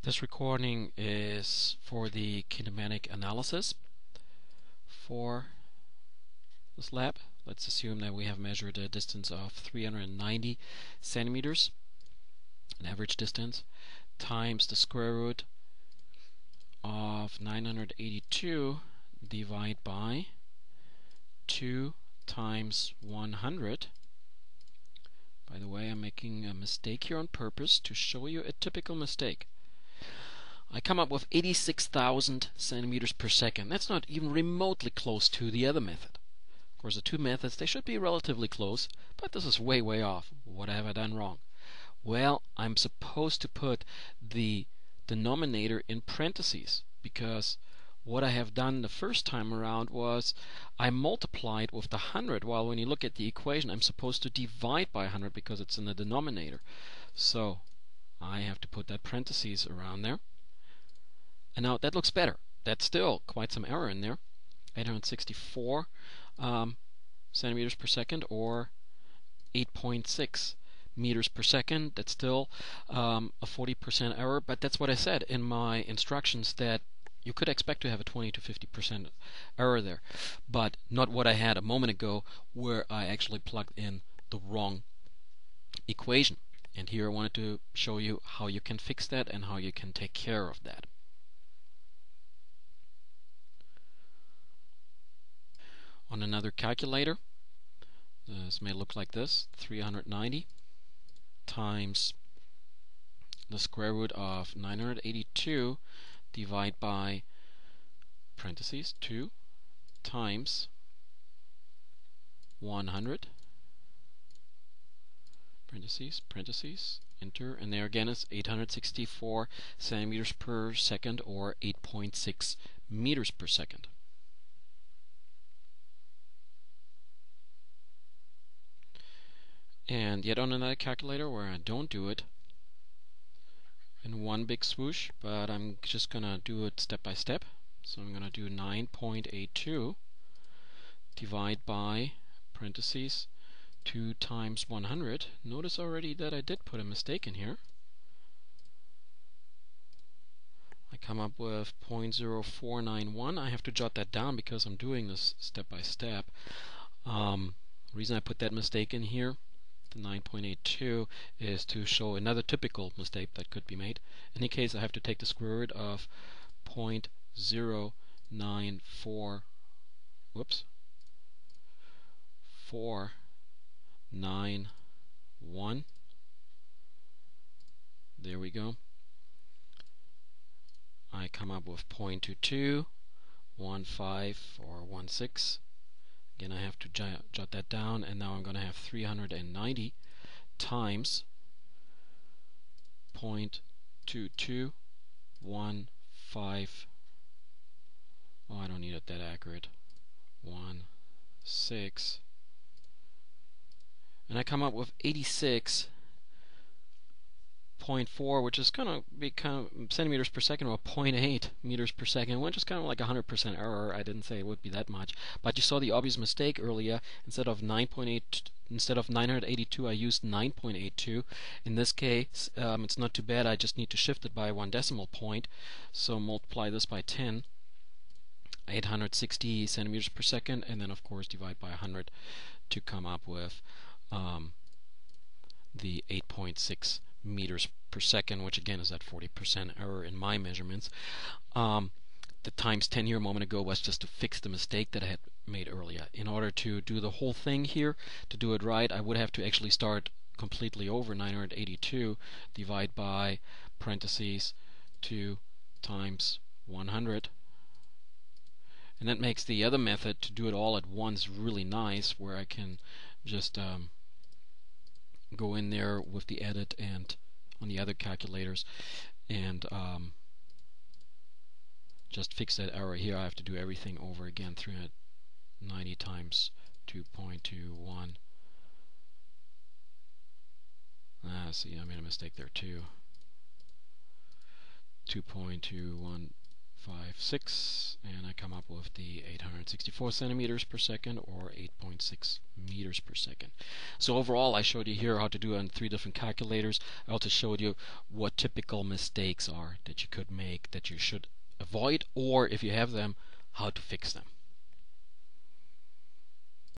This recording is for the kinematic analysis for this lab. Let's assume that we have measured a distance of 390 centimeters, an average distance, times the square root of 982 divided by 2 times 100. By the way, I'm making a mistake here on purpose to show you a typical mistake. I come up with 86,000 centimeters per second. That's not even remotely close to the other method. Of course, the two methods, they should be relatively close, but this is way, way off. What have I done wrong? Well, I'm supposed to put the denominator in parentheses, because what I have done the first time around was I multiplied with the 100, while when you look at the equation, I'm supposed to divide by 100 because it's in the denominator. So I have to put that parentheses around there. And now that looks better. That's still quite some error in there. 864 centimeters per second, or 8.6 meters per second. That's still a 40% error, but that's what I said in my instructions, that you could expect to have a 20 to 50% error there, but not what I had a moment ago, where I actually plugged in the wrong equation. And here I wanted to show you how you can fix that and how you can take care of that. On another calculator, this may look like this: 390 times the square root of 982 divided by parentheses 2 times 100 parentheses enter, and there again is 864 centimeters per second, or 8.6 meters per second. And yet on another calculator where I don't do it in one big swoosh, but I'm just gonna do it step by step. So I'm gonna do 9.82 divide by parentheses 2 times 100. Notice already that I did put a mistake in here. I come up with 0.0491. I have to jot that down because I'm doing this step by step. Reason I put that mistake in here, the 9.82, is to show another typical mistake that could be made. In any case, I have to take the square root of 0.094, whoops, 491. There we go. I come up with 0.2215 or 16. Again, I have to jot that down, and now I'm going to have 390 times 0.2215. Oh, I don't need it that accurate. 16. And I come up with 86.4, which is going to be centimeters per second, or 0.8 meters per second, which is kind of like 100% error. I didn't say it would be that much, but you saw the obvious mistake earlier. Instead of 982, I used 9.82. In this case, it's not too bad. I just need to shift it by 1 decimal point. So multiply this by 10. 860 centimeters per second, and then of course divide by 100 to come up with the 8.6 meters per second, which again is that 40% error in my measurements. The times 10 here a moment ago was just to fix the mistake that I had made earlier. In order to do the whole thing here, to do it right, I would have to actually start completely over. 982 divide by parentheses 2 times 100. And that makes the other method, to do it all at once, really nice, where I can just go in there with the edit and on the other calculators and just fix that error here. I have to do everything over again. 390 times 2.21. See, I made a mistake there too. 2.21 0.56, and I come up with the 864 centimeters per second, or 8.6 meters per second. So overall, I showed you here how to do it on 3 different calculators. I also showed you what typical mistakes are that you could make, that you should avoid, or if you have them, how to fix them.